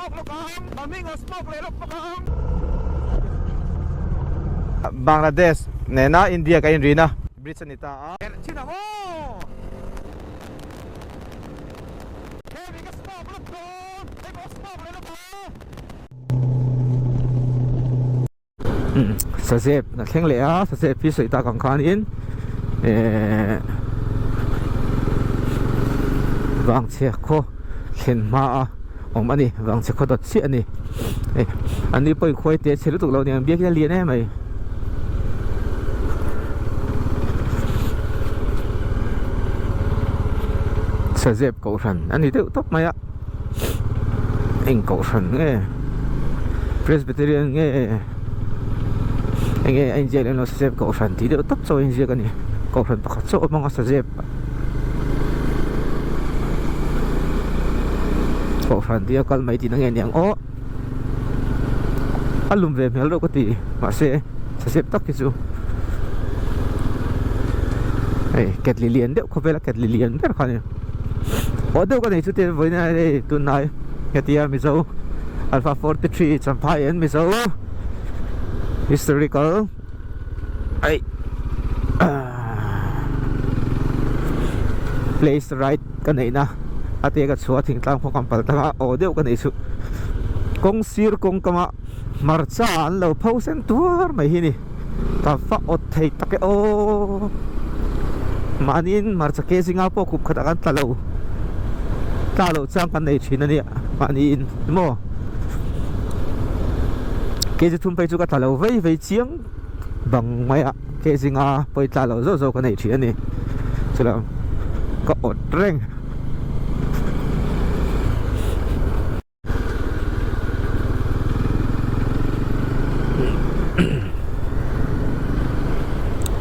smoke lo kang mamingo smoke le lo kang Bangladesh nena India ka inrina bridge anita china mo heavy ka smoke lo kang hey mo smoke le lo kang sa zep na thleng le a sa zep pi soi ta kang khan in wang che kho khen ma a om ani wang che kho dot chi ani ani poi khoi te chelu tuk lo ni am bia ki lian e mai sa zep ko ran ani te top mai a eng ko ran nge Presbyterian nge anh em anh chị lên nó xếp cậu phần tí nữa tấp cho anh chị cái này cậu phần bạc chỗ mong sẽ xếp cậu phần tí con mấy tí nó nghe nhàng ó ăn lùm về mèo đâu có tí mà sẽ xếp tóc cái chú này kẹt lì liền đấy không phải là kẹt lì liền rất là nhiều ở đâu có này chú tiền với này đây tuần này cái tí mình dâu Alpha 43 trăm phai anh mình dâu historical ay place right cái này na ate ka chua thing tlang phong kampal ta o deu cái này su kong sir kong kama marcha an lo phau sen tur mai hi ni ta fa ot thei ta ke o manin marcha ke singa po kup khata kan ta lo chang kan nei thina ni manin mo cái gì thun phải chú cả thảo vây vây chiếng bằng mấy ạ cái gì ngà phải trả lời rất cái này chuyện này cho là có ổn rèn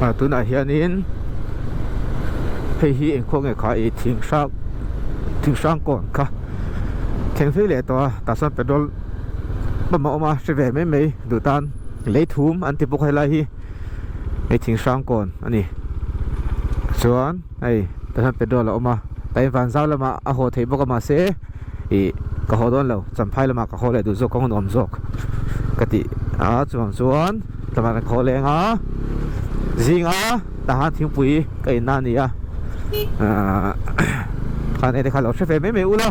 à tôi nói hiện in hay hiện không nghe khai thiên sang còn cả khen phê lệ to ta san petrol mà mà sẽ về mấy đủ tan lấy thúm anh tiếp tục hay là hi mấy thiên sang còn anh này chuẩn ấy ta làm pedro là mà tại van giao là mà hồ thấy bốc mà sẽ ý cả hồ đó lâu chăm phai là mà cả hồ lại đủ dốc con ổn dốc cái gì chuẩn ta mà hồ lên á gì á ta han thiên bùi cái nan này cái này thì khai lẩu sẽ về mấy u lo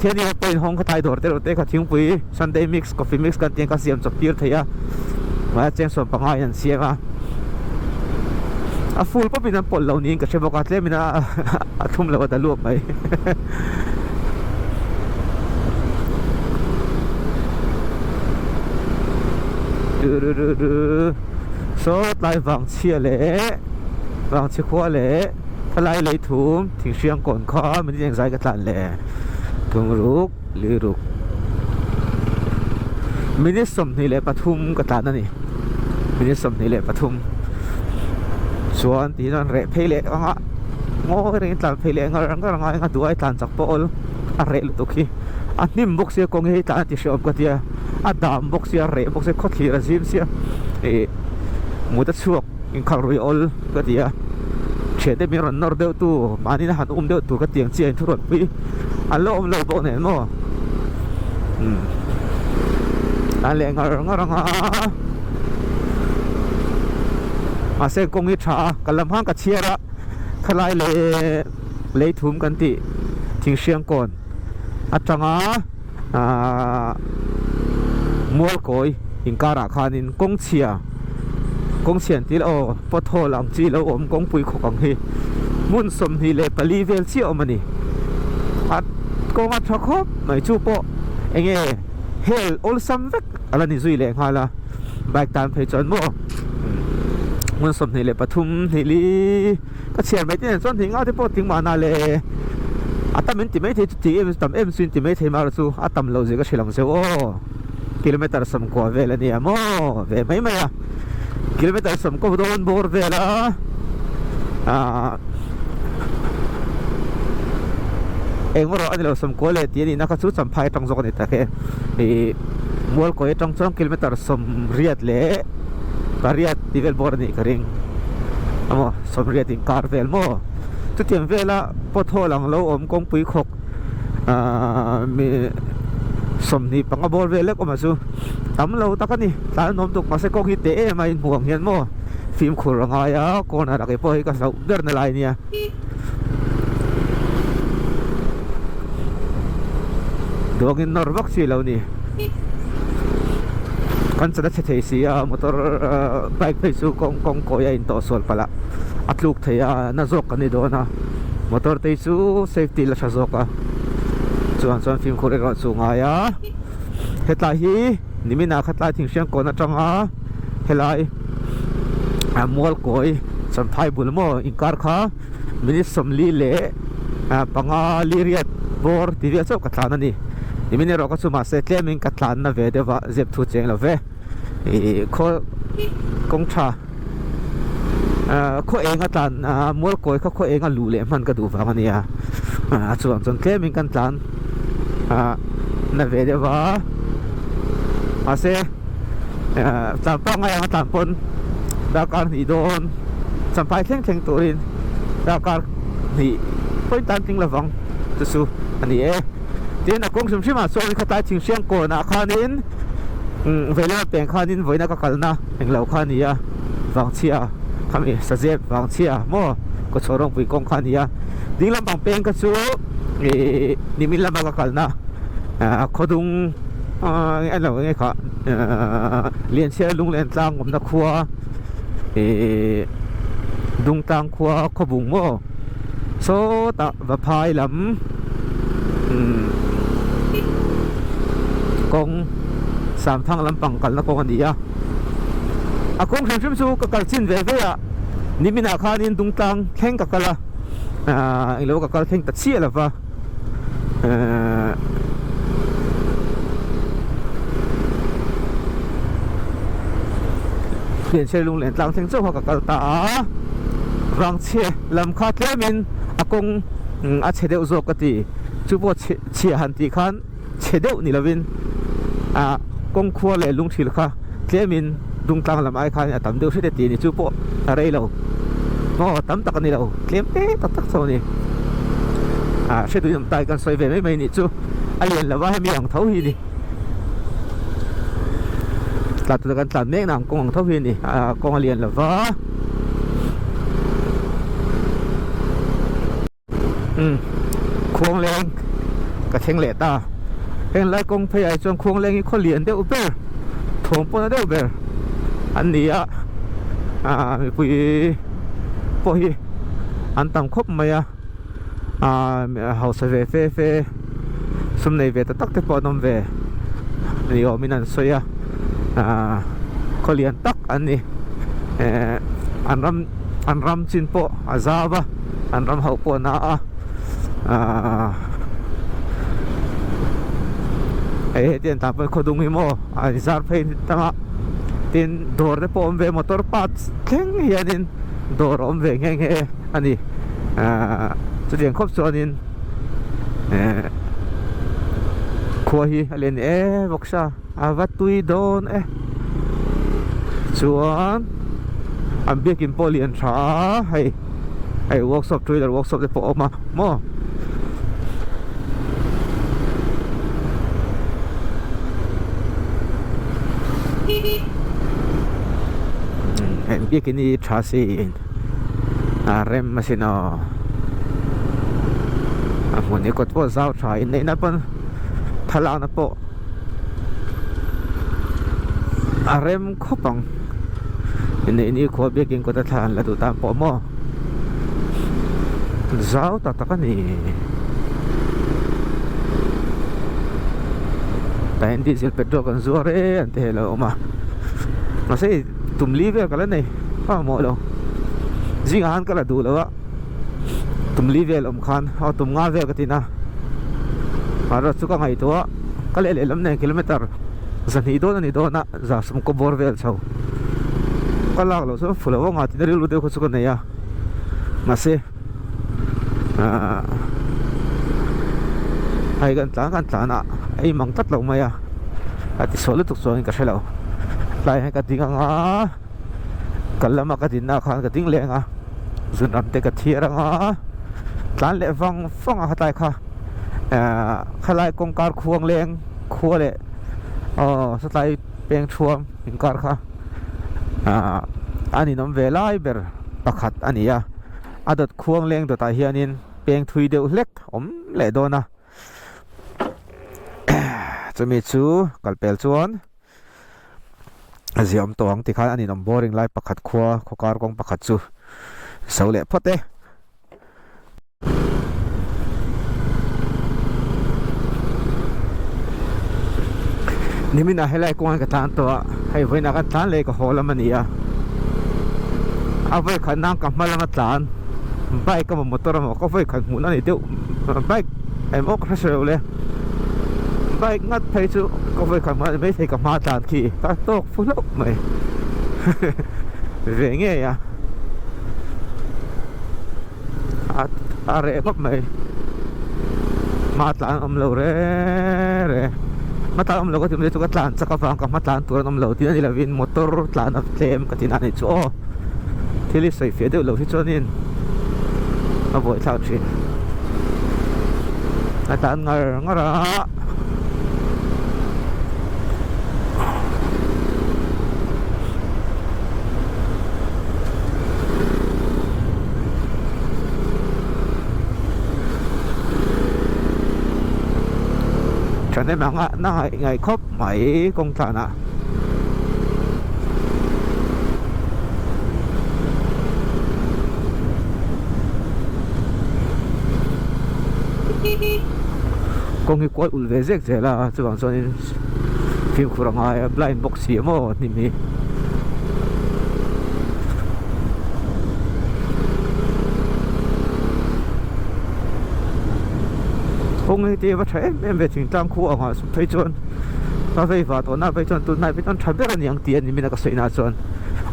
thiên nhiên bên hông cái thay đổi thế rồi thế cái tiếng bùi Sunday mix coffee mix cái tiếng cái xiêm chụp tiệt thấy à mà trên sườn bằng hai anh xiêm à full pa binan pol law ni kasi baka tle mina atum law da luop mai so lai wang chia le wang chi khwa le thalai lei thum thing siang kon kha min jeng zai ka tlan le thung ruk li ruk min som ni le pathum ka tlan ani min som ni le pathumส่วนที่นั่นเร่เพลย์อ่ะง้อเรื่องตามเพลย์งั้นก็ง่ายงั้นดูไอ้ตานจักรพอลอะไรลุตุกี้อันนี้บุกเสียกงให้ตานที่ชอบกันที่อันดามบุกเสียเร่บุกเสียขดขีระซิมเสียมุดช่วงอินคาร์วิอลก็ที่เชื่อได้มีรันนอร์เดียวตัวมันนี่นะหันเดียวตัวก็เตียงเจียนทุรนปีอันโลเราบอกเนี่ยมั้งอันเลี้ยงงั้นมาเส้นกงอิชากันลำพังกับเชียระทลายเลยทุ่มกันติทิ้งเชียงก่อนอาจารย์มัวกอยอิงการาคานินกงเชียนที่เราปะโทหลังจีเราอมกงปุยขกังฮีมุนสมฮีเลปลีเวลเชียวมันนี่อัดกงอัดชักคบไม่จูโปเองเฮลโอลซัมเวกอะไรนี่ซุยเลยฮะล่ะแบกตามเพจอนมัวมันสมนี่เลยปทุมนี่ลีก็เชียร์ไม่ได้ส่วนที่เอาที่พอถึงมานาเลยอาตมันติไม่ที่ที่เอ็มซินติไม่ที่มาสู้อาตมเราจะก็เชื่อมเสียโอ้กิโลเมตรสมกว่าเวลาเนี่ยมั้งเวไม่อะกิโลเมตรสมกว่าโดนบอร์เวลาเองว่าเราอันนี้เราสมกว่าเลยที่นี่นักสู้สัมภาระตรงส่วนนี้แต่แค่มัวก็ยังตรงกิโลเมตรสมเรียดเล่Kariat level board ni karing amo somriat in carvel mo tu tiam vela potho lang lo om kong pui khok mi สมนี่ปังกบอลเวเล็กออกมาสู้ตำเราตะกันนี่ตาโน้มตุกมาเสกกฮิตเตะไม่ห่วงเห็นมั้งฟิล์มขุดรังไงอ่ะก่อนอะไรก็พอให้ก็สู้เดินในลายเนี่ยดวงอินนอร์บักซี่เรานี่kan sada che sia motor bike pe su kong ko ya in to sol pala atluk thaya na zok ani do na motor te su safety la sha zoka chuan film khore ro chu nga ya hetla hi nimina khatla thing siang ko na tanga helai amol koi sam phai bul mo inkar kha minit somli le panga liriat bor tivia chau ka thana ni nimine ro ka chu ma se tlemin ka thlan na ve dewa zep thu cheng la ve kho kong tha kho enga tlan mol koi kho enga lu le man ka du wa ania chuan tlemin kan tlan na ve dewa ase tam pa nga yang tam pon da kar ni don sampai theng turin da kar ni poi tan ting lawang tu su ani tin na kong sum ma so ni khata ching siang ko na khanin vela peng khanin voina ka kalna englo khania wang chia khami sajep wang chia mo ko chorong pui kong khania dinglam bang peng ka chu nimin lama ka kalna khodung ano nge kha lian sia lung len tlang ngom na khuwa dung tang khuwa khobung mo so ta va phai lam kong sam thang lam pang kal na kong ania akong hrim su ka kal chin ve ve a nimina khanin dung tang kheng ka kala ilo ka kal kheng ta chi la vaเชลุงเหลนตางเทงเจ้ากับกาตารังเชลำคาเทมินอากงอาเชเดอุโซกติจูบเชียหันตีขันเชเดอุนิลวินกงขัวเลยลุงทิลค่ะเทมินดุงตังลำไอขันตั้มเดียวเชเดตีนี่จูบอะไรเราโอ้ตั้มตักนี่เราเลี้ยงตักโซนี่เชดูยำตายกันสวยเวไม่นี่จูอะไรละว่าให้มีอย่างเท่าฮีนี่ตัดตัวกันตัดเมฆหนังกองเท่าพี่นี่กองเรียนหรือวะควงแรงกับเชงเหล็ดตาเป็นไรกองพยายจนควงแรงอีกคนเรียนเดียวอุเบอร์ถงปนเดียวอุเบอร์อันนี้มีปุยปุยอันต่ำครบไหมเฮาเซเฟสมในเวตตักเตปอนมเวนี่ก็มีนั่นสวยเขาเรียนตักอันนี้อันรำจินโปอาซาบะอันรำเขาโปนาเตียนตาเป็นคนดุงหิโมอาซาร์เพย์ตั้งเตียนดอร์เดปอมเวมอเตอร์พาร์ทเข่งเฮียนินดอร์อมเวงเฮงเฮอันนี้จะเรียนครบส่วนนินขัวฮีเรียนบอกซาวัดตุยโดนส่วนอันเบียกินโปเลียนช้าให้เวิร์กช็อปช่วยแต่เวิร์กช็อปจะพอออกมาโม่เห็นเบียกินนี่ช้าสิเริ่มมาสินะวันนี้ก็ตัวเจ้าชายในนั้นเป็นทลานะโปเริ่มคบปังini ko bikin ko tatahan la tu tampo mo zao tatakan ni tahin diesel petrol kan zuare ante lo ma masih tum live kala nei mo lo jingan kala du lo tum live om khan ha tum nga ve katina ara chuka ngai to kale le lam ne kilometer zani do na za sum ko bor vel chau kalak lo so fulo nga ti ri lu de ko su ko ne ya mase ai kan ta na ai mang tat lo ma ya ati so lu tuk so ka shelo lai ha ka tinga nga kalama ka din na khan ka ting le nga zun ram te ka thira nga tlan le fang a hatai kha khalai kong kar khuang leng ขัวเลยสไตล์เปียงชวมหิงการค่ะอันนี้น้ำเวลาเบอร์ประคัดอันนี้อะดัดควงเลี้ยงตัวตาเฮียนินเปียงทุยเดียวเล็กเละโดนนะจะมีชูกัลเปลชวนเสียมตวงที่ข้าอันนี้น้ำบอริงไล่ประคัดขัวขการกองประคัดชูเสาเละพอดเด้นี่มิน่าให้ไล่กวนกันตานตัวให้ไว้นักตานเลยก็โหละมันนี่เอาไว้ขันน้ำกับมาละมาตานใบก็มันมอเตอร์มันก็ไว้ขันหูนั่นเดียวใบไอ้มอกระเชลเลยใบงัดไปจูก็ไว้ขันมาไม่ใช่กับมาตานขี้ตาโตกฟุ้งลุกไหมเรื่องเงี้ยอะไรพับไหมมาตานเราเร่mata am logo timle tuka tlan saka fang ka matlan turan am lo tin ila win motor tlan of tlem ka tinan ni chu thili sai fe de lo hi chonin a boi thau chi atan ngara cho nên mà ngày khóc mấy công thần ạ công cái quay ul về rét thế là chứ bằng cho nên phim của người blind box gì mà nìm đi công cái tiền bắt thấy em về trình trang khu ở ngoài phải chọn ta phải vào tổ nào phải chọn tụi này phải chọn chẳng biết là nhiều tiền thì mình là có sợi nào chọn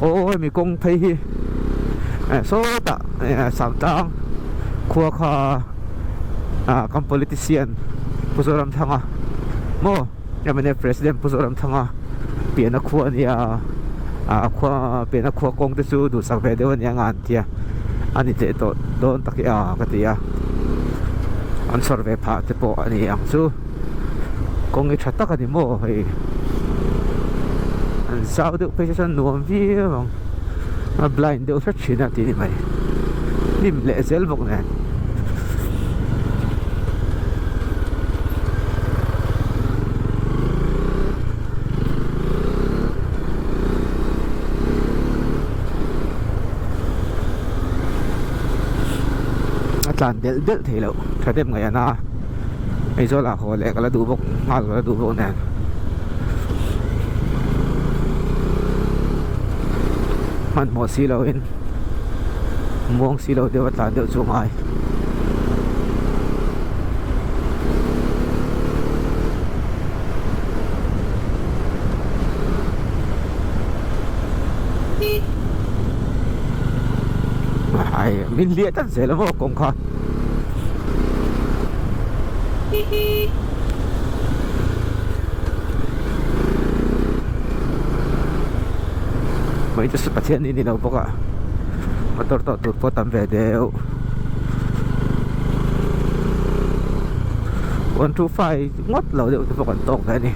ôi mình công thấy số ta sản trang khu kha các politician pusoram thanga mo nhà mình president pusoram thanga biển nó khu này khu biển nó khu công tới su đủ sắc về đâu nhà ngàn tia anh ấy thế đó đón tắc cái tia anh survey phá thế bộ anh ấy su công nghệ chặt tắc cái mo hay anh sao được bây giờ nuông vi mà blind được phát triển là tí này nim lệ dễ bốc này tlan del thế lo thay dem ngai na ai zo la ho le kala du bok ngal kala du bok ne man mo si lo in mong si lo de wa tlan de chu ngai ai min liệt tất sẽ là một công khai mấy cái sự hiện đi đâu bốc ạ mà tôi tụt po tầm về đều 125 ngót lẩu điệu tôi còn tốc thế này